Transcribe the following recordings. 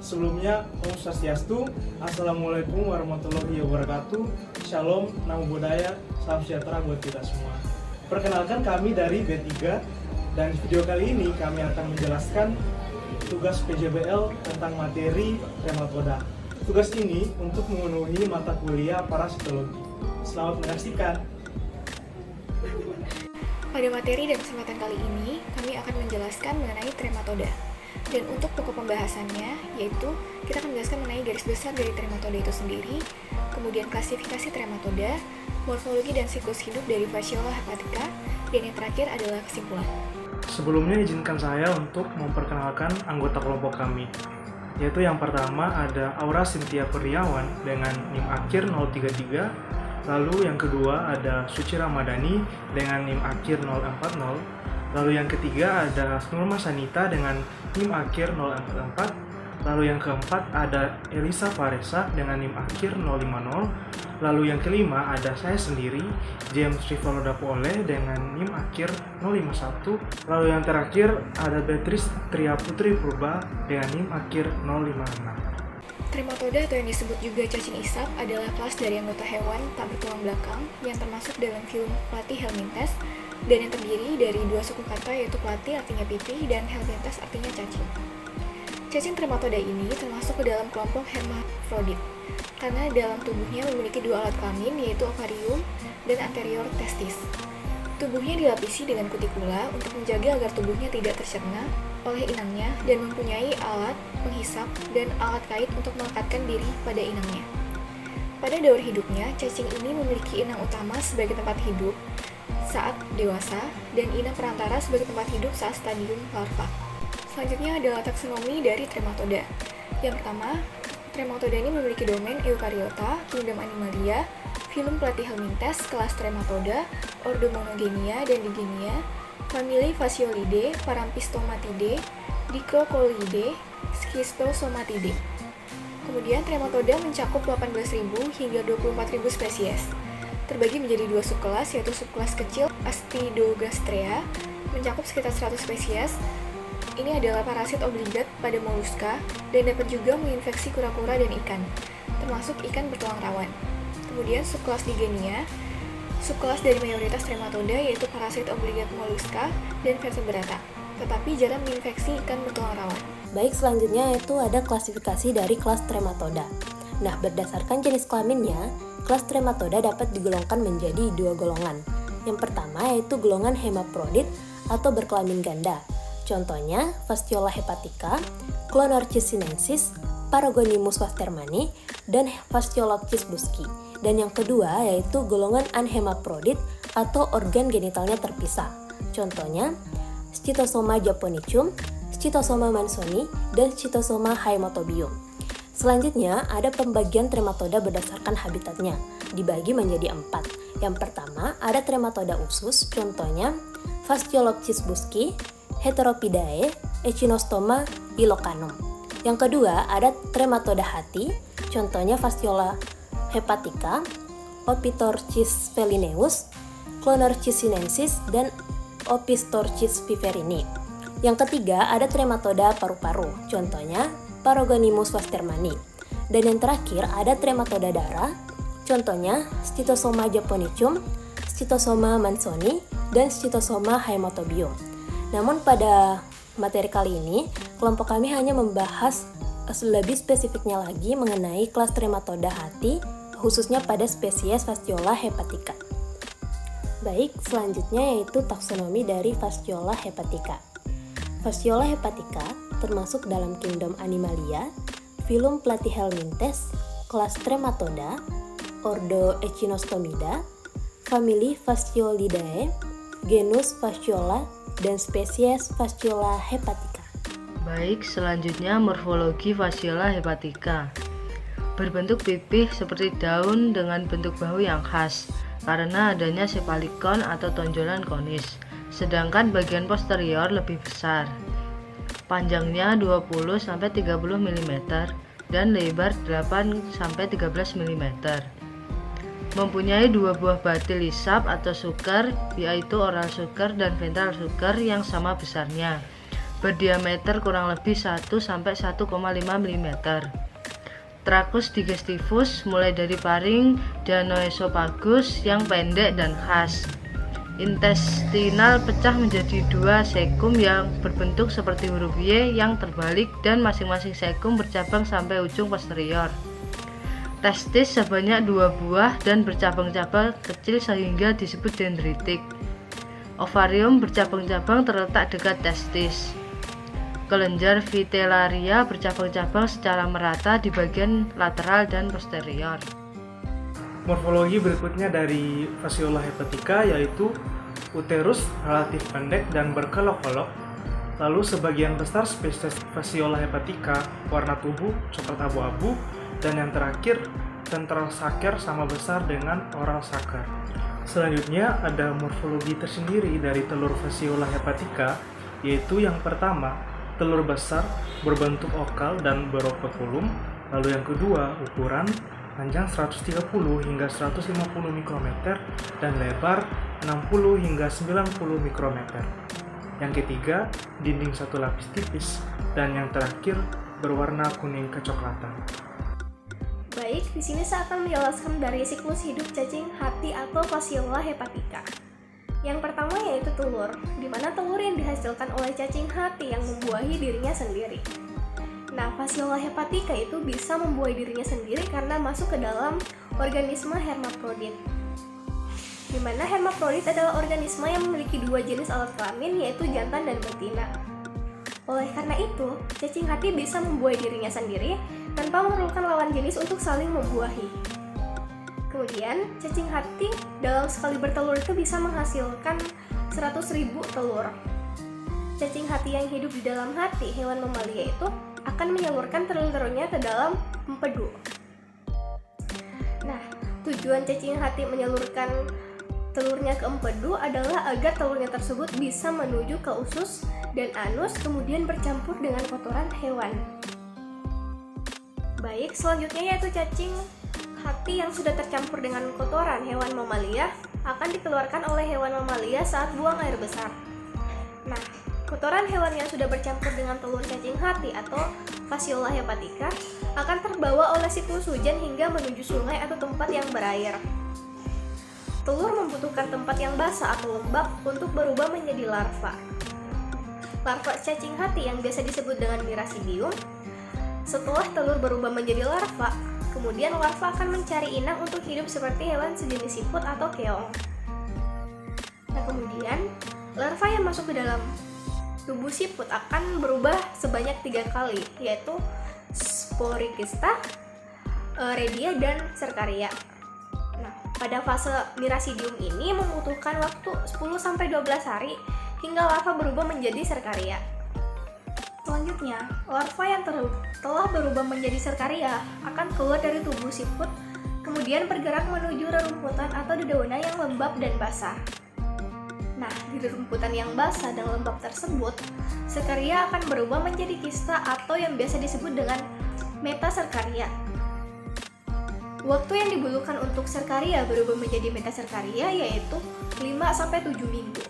Sebelumnya, Om Swastiastu, Assalamualaikum warahmatullahi wabarakatuh, Shalom, Namo Buddhaya, Salam Sejahtera buat kita semua. Perkenalkan kami dari B3, dan di video kali ini kami akan menjelaskan tugas PJBL tentang materi trematoda. Tugas ini untuk memenuhi mata kuliah parasitologi. Selamat menyaksikan. Pada materi dan kesempatan kali ini, kami akan menjelaskan mengenai trematoda. Dan untuk pokok pembahasannya, yaitu kita akan menjelaskan mengenai garis besar dari trematoda itu sendiri, kemudian klasifikasi trematoda, morfologi dan siklus hidup dari Fasciola hepatica, dan yang terakhir adalah kesimpulan. Sebelumnya izinkan saya untuk memperkenalkan anggota kelompok kami, yaitu yang pertama ada Aura Cynthia Kurniawan dengan NIM akhir 033, lalu yang kedua ada Suci Ramadhani dengan NIM akhir 040, lalu yang ketiga ada Nurma Sanita dengan NIM akhir 044, lalu yang keempat ada Elisa Faresa dengan NIM akhir 050, lalu yang kelima ada saya sendiri, James Rivaldo Pole dengan NIM akhir 051, lalu yang terakhir ada Beatrice Tria Putri Purba dengan NIM akhir 056. Trematoda atau yang disebut juga cacing isap adalah kelas dari anggota hewan tak bertulang belakang yang termasuk dalam filum Platyhelminthes dan yang terdiri dari dua suku kata yaitu platy artinya pipi dan helminthes artinya cacing. Cacing trematoda ini termasuk ke dalam kelompok hermafrodit karena dalam tubuhnya memiliki dua alat kelamin yaitu ovarium dan anterior testis. Tubuhnya dilapisi dengan kutikula untuk menjaga agar tubuhnya tidak tercerna oleh inangnya dan mempunyai alat penghisap dan alat kait untuk melekatkan diri pada inangnya. Pada daur hidupnya, cacing ini memiliki inang utama sebagai tempat hidup saat dewasa dan inang perantara sebagai tempat hidup saat stadium larva. Selanjutnya adalah taksonomi dari trematoda. Yang pertama, trematoda ini memiliki domain Eukariota, kingdom Animalia, filum Platyhelminthes, kelas trematoda, ordo Monogenia dan Digenia, famili Fasciolidae, Parampistomatidae, Dicrocolidae, Schistosomatidae. Kemudian trematoda mencakup 18.000 hingga 24.000 spesies. Terbagi menjadi dua subkelas, yaitu subkelas kecil Astidogastrea mencakup sekitar 100 spesies. Ini adalah parasit obligat pada moluska dan dapat juga menginfeksi kura-kura dan ikan, termasuk ikan bertulang rawan. Kemudian subkelas Digenia, subkelas dari mayoritas trematoda yaitu parasit obligat moluska dan vertebrata, tetapi jarang menginfeksi ikan bertulang rawan. Baik, selanjutnya itu ada klasifikasi dari kelas trematoda. Nah, berdasarkan jenis kelaminnya, kelas trematoda dapat digolongkan menjadi dua golongan. Yang pertama yaitu golongan hemaprodit atau berkelamin ganda. Contohnya, Fasciola hepatica, Clonorchis sinensis, Paragonimus westermani, dan Fasciolopsis buski. Dan yang kedua yaitu golongan anhemaprodit atau organ genitalnya terpisah. Contohnya, Scitosoma japonicum, Scitosoma mansoni, dan Scitosoma haemotobium. Selanjutnya, ada pembagian trematoda berdasarkan habitatnya, dibagi menjadi 4. Yang pertama, ada trematoda usus, contohnya Fasciolopsis buski, Heteropidae, Echinostoma ilocanum. Yang kedua, ada trematoda hati, contohnya Fasciola hepatica, Opitorchis felineus, Clonorchis sinensis, dan Opistorchis viverini. Yang ketiga, ada trematoda paru-paru, contohnya Paragonimus westermani. Dan yang terakhir, ada trematoda darah, contohnya Scitosoma japonicum, Scitosoma mansoni, dan Scitosoma haemotobium. Namun pada materi kali ini, kelompok kami hanya membahas lebih spesifiknya lagi mengenai kelas trematoda hati, khususnya pada spesies Fasciola hepatica. Baik, selanjutnya yaitu taksonomi dari Fasciola hepatica. Fasciola hepatica termasuk dalam kingdom Animalia, filum Platyhelminthes, kelas trematoda, ordo Echinostomida, famili Fasciolidae, genus Fasciola, dan spesies Fasciola hepatica. Baik, selanjutnya morfologi Fasciola hepatica. Berbentuk pipih seperti daun dengan bentuk bahu yang khas karena adanya sepalikon atau tonjolan konis, sedangkan bagian posterior lebih besar. Panjangnya 20-30 mm dan lebar 8-13 mm. Mempunyai dua buah batil lisap atau suker, yaitu oral suker dan ventral suker yang sama besarnya. berdiameter kurang lebih 1-1,5 mm. Trakus digestivus mulai dari paring dan noesopagus yang pendek dan khas. Intestinal pecah menjadi 2 sekum yang berbentuk seperti huruf Y yang terbalik dan masing-masing sekum bercabang sampai ujung posterior. Testis sebanyak 2 buah dan bercabang-cabang kecil sehingga disebut dendritik. Ovarium bercabang-cabang terletak dekat testis. Kelenjar vitellaria bercabang-cabang secara merata di bagian lateral dan posterior. Morfologi berikutnya dari fasciola hepatica yaitu uterus relatif pendek dan berkelok-kelok. Lalu sebagian besar spesies fasciola hepatica warna tubuh coklat abu-abu, dan yang terakhir ventral sucker sama besar dengan oral sucker. Selanjutnya ada morfologi tersendiri dari telur fasciola hepatica, yaitu yang pertama telur besar berbentuk okal dan beropekulum, lalu yang kedua ukuran panjang 130 hingga 150 mikrometer dan lebar 60 hingga 90 mikrometer. Yang ketiga, dinding satu lapis tipis, dan yang terakhir berwarna kuning kecoklatan. Baik, di sini saya akan menjelaskan dari siklus hidup cacing hati atau fasciola hepatica. Yang pertama yaitu telur, di mana telur yang dihasilkan oleh cacing hati yang membuahi dirinya sendiri. Nah, fasciola hepatica itu bisa membuahi dirinya sendiri karena masuk ke dalam organisme hermaprodit. Di mana hermaprodit adalah organisme yang memiliki 2 jenis alat kelamin, yaitu jantan dan betina. Oleh karena itu, cacing hati bisa membuahi dirinya sendiri tanpa memerlukan lawan jenis untuk saling membuahi. Kemudian, cacing hati dalam sekali bertelur itu bisa menghasilkan 100.000 telur. Cacing hati yang hidup di dalam hati hewan mamalia itu akan menyalurkan telur-telurnya ke dalam empedu. Nah, tujuan cacing hati menyalurkan telurnya ke empedu adalah agar telurnya tersebut bisa menuju ke usus dan anus, kemudian bercampur dengan kotoran hewan. Baik, selanjutnya yaitu cacing hati yang sudah tercampur dengan kotoran hewan mamalia akan dikeluarkan oleh hewan mamalia saat buang air besar. Nah, kotoran hewan yang sudah bercampur dengan telur cacing hati atau fasciola hepatica akan terbawa oleh siklus hujan hingga menuju sungai atau tempat yang berair. Telur membutuhkan tempat yang basah atau lembab untuk berubah menjadi larva. Larva cacing hati yang biasa disebut dengan mirasidium. Setelah telur berubah menjadi larva, kemudian larva akan mencari inang untuk hidup seperti hewan sejenis siput atau keong. Nah, kemudian larva yang masuk ke dalam tubuh siput akan berubah sebanyak 3 kali, yaitu sporikista, redia, dan serkaria. Nah, pada fase mirasidium ini membutuhkan waktu 10-12 hari hingga larva berubah menjadi serkaria. Selanjutnya, larva yang telah berubah menjadi serkaria akan keluar dari tubuh siput, kemudian bergerak menuju rerumputan atau dedaunan yang lembab dan basah. Nah, di rerumputan yang basah dan lembab tersebut, serkaria akan berubah menjadi kista atau yang biasa disebut dengan metaserkaria. Waktu yang dibutuhkan untuk serkaria berubah menjadi metaserkaria yaitu 5-7 minggu.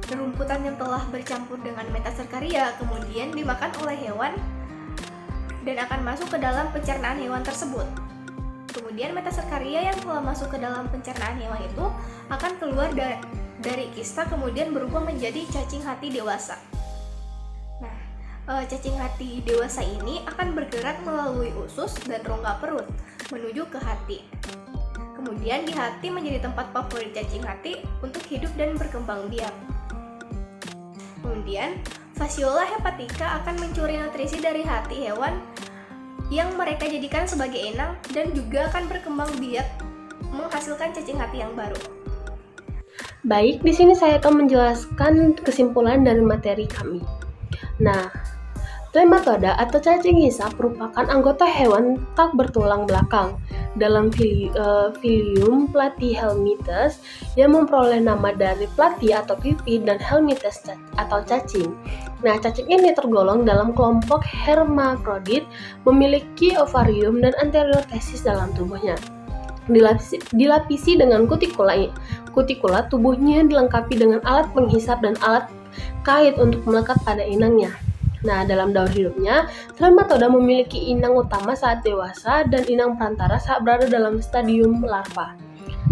Rerumputan yang telah bercampur dengan metaserkaria kemudian dimakan oleh hewan dan akan masuk ke dalam pencernaan hewan tersebut. Kemudian metaserkaria yang telah masuk ke dalam pencernaan hewan itu akan keluar dari kista kemudian berubah menjadi cacing hati dewasa. Nah, cacing hati dewasa ini akan bergerak melalui usus dan rongga perut menuju ke hati. Kemudian di hati menjadi tempat favorit cacing hati untuk hidup dan berkembang biak. Kemudian, fasciola hepatica akan mencuri nutrisi dari hati hewan yang mereka jadikan sebagai inang dan juga akan berkembang biak menghasilkan cacing hati yang baru. Baik, di sini saya akan menjelaskan kesimpulan dari materi kami. Nah, Trematoda atau cacing hisap merupakan anggota hewan tak bertulang belakang dalam filium Platyhelminthes yang memperoleh nama dari platy atau pipi dan helminthes atau cacing. Nah, cacing ini tergolong dalam kelompok hermafrodit, memiliki ovarium dan anterior testis dalam tubuhnya. Dilapisi dengan kutikula, tubuhnya dilengkapi dengan alat penghisap dan alat kait untuk melekat pada inangnya. Nah, dalam daur hidupnya, trematoda memiliki inang utama saat dewasa dan inang perantara saat berada dalam stadium larva.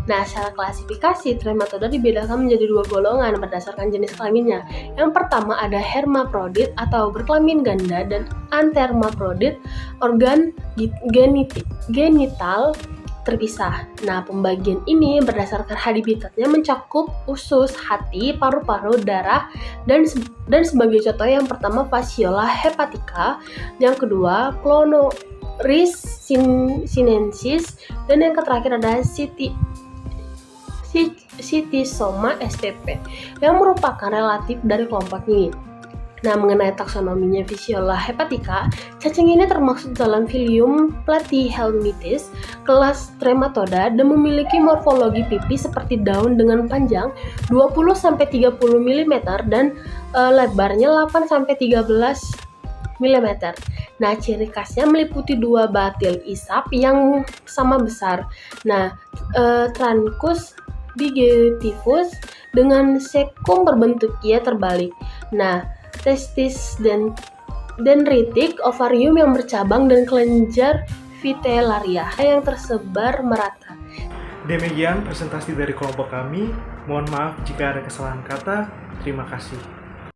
Nah, secara klasifikasi, trematoda dibedakan menjadi dua golongan berdasarkan jenis kelaminnya. Yang pertama ada hermaprodit atau berkelamin ganda dan antermaprodit, organ genital terpisah. Nah, pembagian ini berdasarkan habitatnya mencakup usus, hati, paru-paru, darah, dan sebagai contoh yang pertama Fasciola hepatica, yang kedua Clonoris sinensis, dan yang terakhir ada Citysoma spp yang merupakan relatif dari kelompok ini. Nah, mengenai taksonominya Fasciola hepatica, cacing ini termasuk dalam filium Platyhelminthes, kelas trematoda, dan memiliki morfologi pipi seperti daun dengan panjang 20-30 mm dan lebarnya 8-13 mm. Nah, ciri khasnya meliputi dua batil isap yang sama besar. Nah, Trancus digestivus dengan sekum berbentuk kia terbalik. Nah, testis dan dendritik, ovarium yang bercabang, dan kelenjar vitellaria yang tersebar merata. Demikian presentasi dari kelompok kami. Mohon maaf jika ada kesalahan kata. Terima kasih.